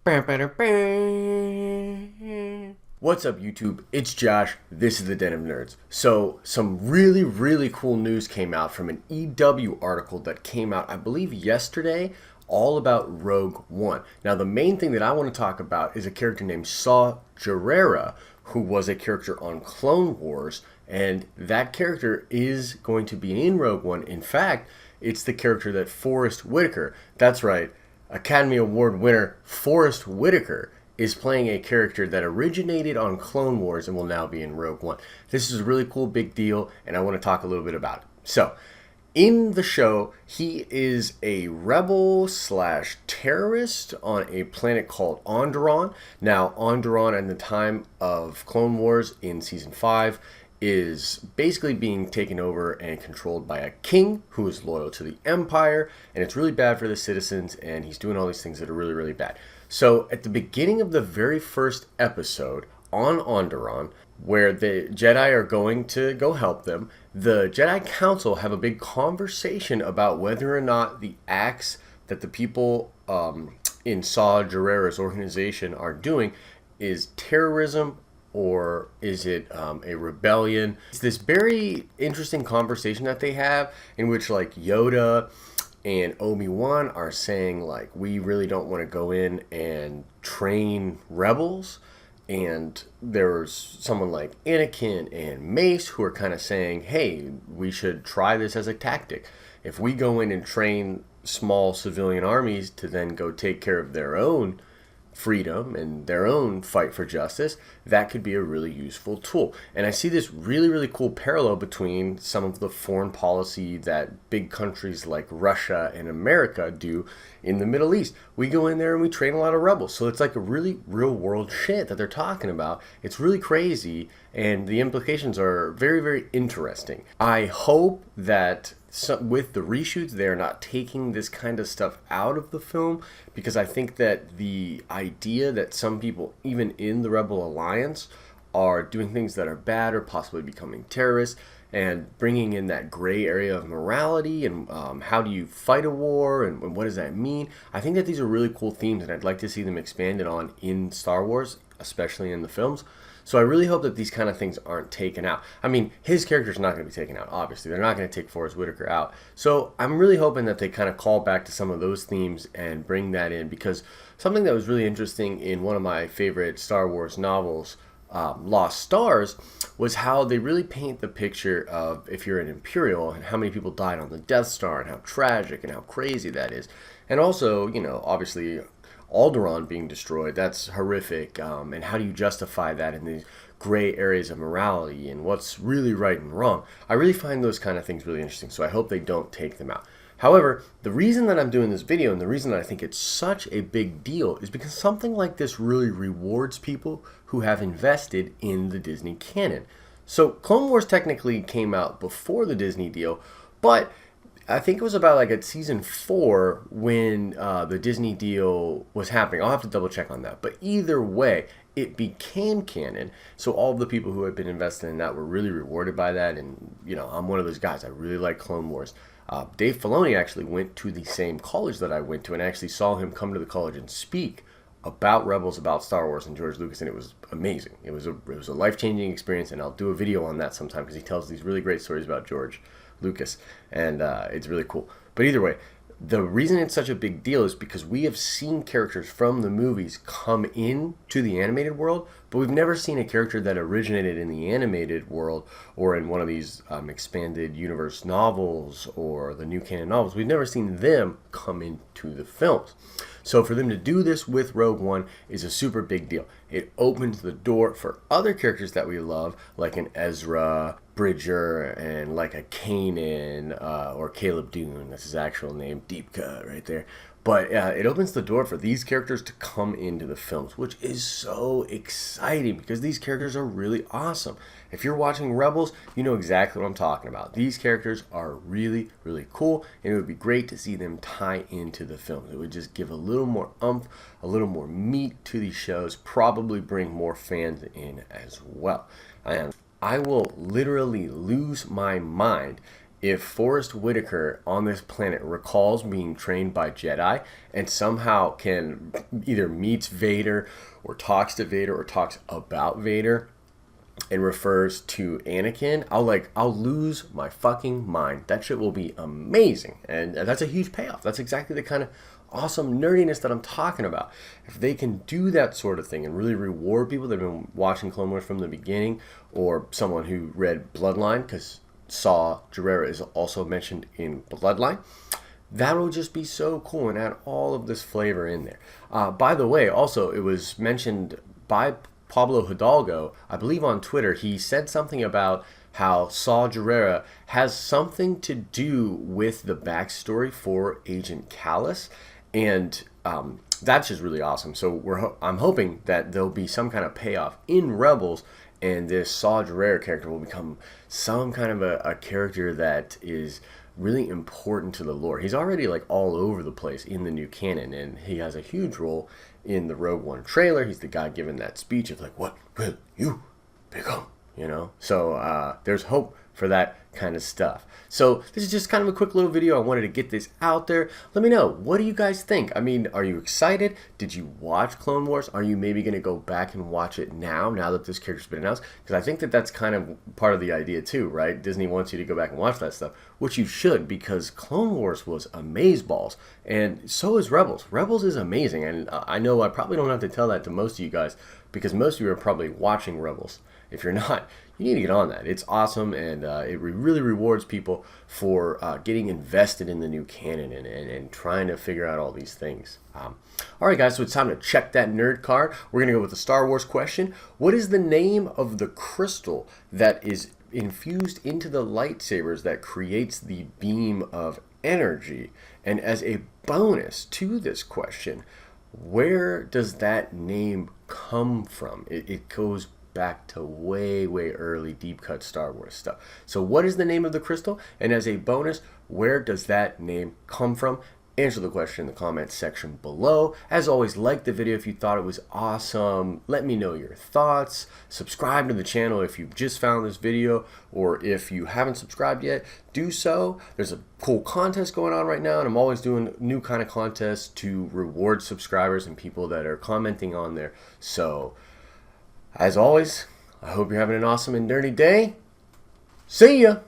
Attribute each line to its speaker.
Speaker 1: What's up, YouTube? It's Josh. This is the Den of Nerds. So, some really cool news came out from an EW article that came out, I believe, yesterday, all about Rogue One. Now, the main thing that I want to talk about is a character named Gerrera, who was a character on Clone Wars, and that character is going to be in Rogue One. In fact, it's the character that Forrest Whitaker, that's right, Academy Award winner Forrest Whitaker, is playing a character that originated on Clone Wars and will now be in Rogue One. This is a really cool big deal, and I want to talk a little bit about it. So, in the show, he is a rebel slash terrorist on a planet called Onderon. Now, Onderon at the time of Clone Wars in Season 5 is basically being taken over and controlled by a king who is loyal to the Empire, and it's really bad for the citizens, and he's doing all these things that are really bad. So at the beginning of the very first episode on Onderon, where the Jedi are going to go help them, the Jedi Council have a big conversation about whether or not the acts that the people in Saw Gerrera's organization are doing is terrorism or is it a rebellion. It's this very interesting conversation that they have in which like Yoda and Obi-Wan are saying like, we really don't want to go in and train rebels. And there's someone like Anakin and Mace who are kind of saying, hey, we should try this as a tactic. If we go in and train small civilian armies to then go take care of their own freedom and their own fight for justice, that could be a really useful tool. And I see this really cool parallel between some of the foreign policy that big countries like Russia and America do in the Middle East. We go in there and we train a lot of rebels. So it's like a really real world shit that they're talking about. It's really crazy, and the implications are very interesting. I hope that with the reshoots, they're not taking this kind of stuff out of the film, because I think that the idea that some people, even in the Rebel Alliance, are doing things that are bad or possibly becoming terrorists, and bringing in that gray area of morality and how do you fight a war and what does that mean. I think that these are really cool themes, and I'd like to see them expanded on in Star Wars, especially in the films. So I really hope that these kind of things aren't taken out. I mean, his character's not going to be taken out, obviously. They're not going to take Forrest Whitaker out. So I'm really hoping that they kind of call back to some of those themes and bring that in, because something that was really interesting in one of my favorite Star Wars novels, Lost Stars, was how they really paint the picture of if you're an Imperial and how many people died on the Death Star and how tragic and how crazy that is. And also, you know, obviously Alderaan being destroyed, that's horrific, and how do you justify that in these gray areas of morality and what's really right and wrong. I really find those kind of things really interesting, so I hope they don't take them out. However, the reason that I'm doing this video and the reason that I think it's such a big deal is because something like this really rewards people who have invested in the Disney canon. So Clone Wars technically came out before the Disney deal, but I think it was about like at season 4 when the Disney deal was happening. I'll have to double check on that. But either way, it became canon. So all of the people who had been invested in that were really rewarded by that. And, you know, I'm one of those guys. I really like Clone Wars. Dave Filoni actually went to the same college that I went to, and I actually saw him come to the college and speak about Rebels, about Star Wars and George Lucas, and it was amazing. It was a life-changing experience, and I'll do a video on that sometime because he tells these really great stories about George Lucas, and it's really cool. But either way, the reason it's such a big deal is because we have seen characters from the movies come in to the animated world, but we've never seen a character that originated in the animated world or in one of these expanded universe novels or the new canon novels. We've never seen them come into the films. So for them to do this with Rogue One is a super big deal. It opens the door for other characters that we love, like an Ezra Bridger and like a Kanan or Caleb Dune. That's his actual name, deep cut right there. But it opens the door for these characters to come into the films, which is so exciting because these characters are really awesome. If you're watching Rebels, you know exactly what I'm talking about. These characters are really cool, and it would be great to see them tie into the films. It would just give a little more oomph, a little more meat to these shows, probably bring more fans in as well. And I will literally lose my mind if Forrest Whitaker on this planet recalls being trained by Jedi and somehow can either meets Vader or talks to Vader or talks about Vader and refers to Anakin, I'll lose my fucking mind. That shit will be amazing. And that's a huge payoff. That's exactly the kind of awesome nerdiness that I'm talking about. If they can do that sort of thing and really reward people that have been watching Clone Wars from the beginning, or someone who read Bloodline, because Gerrera is also mentioned in Bloodline, that will just be so cool and add all of this flavor in there. By the way, also, it was mentioned by Pablo Hidalgo, I believe on Twitter. He said something about how Gerrera has something to do with the backstory for Agent Kallus, and that's just really awesome. So I'm hoping that there'll be some kind of payoff in Rebels, and this Gerrera character will become some kind of a character that is really important to the lore. He's already like all over the place in the new canon, and he has a huge role in the Rogue One trailer. He's the guy giving that speech of like, what will you become? You know? So there's hope for that kind of stuff. So this is just kind of a quick little video. I wanted to get this out there. Let me know, what do you guys think? I mean, are you excited? Did you watch Clone Wars? Are you maybe going to go back and watch it now that this character's been announced? Because I think that that's kind of part of the idea too, right? Disney wants you to go back and watch that stuff, which you should, because Clone Wars was amazeballs, and so is Rebels. Rebels is amazing, and I know I probably don't have to tell that to most of you guys, because most of you are probably watching Rebels. If you're not, you need to get on that. It's awesome, and it really rewards people for getting invested in the new canon and trying to figure out all these things. All right, guys, so it's time to check that nerd card. We're going to go with the Star Wars question. What is the name of the crystal that is infused into the lightsabers that creates the beam of energy? And as a bonus to this question, where does that name come from? It goes back to way early deep cut Star Wars stuff. So what is the name of the crystal? And as a bonus, where does that name come from? Answer the question in the comments section below. As always, like the video if you thought it was awesome. Let me know your thoughts. Subscribe to the channel if you've just found this video, or if you haven't subscribed yet, do so. There's a cool contest going on right now, and I'm always doing new kind of contests to reward subscribers and people that are commenting on there. So as always, I hope you're having an awesome and nerdy day. See ya!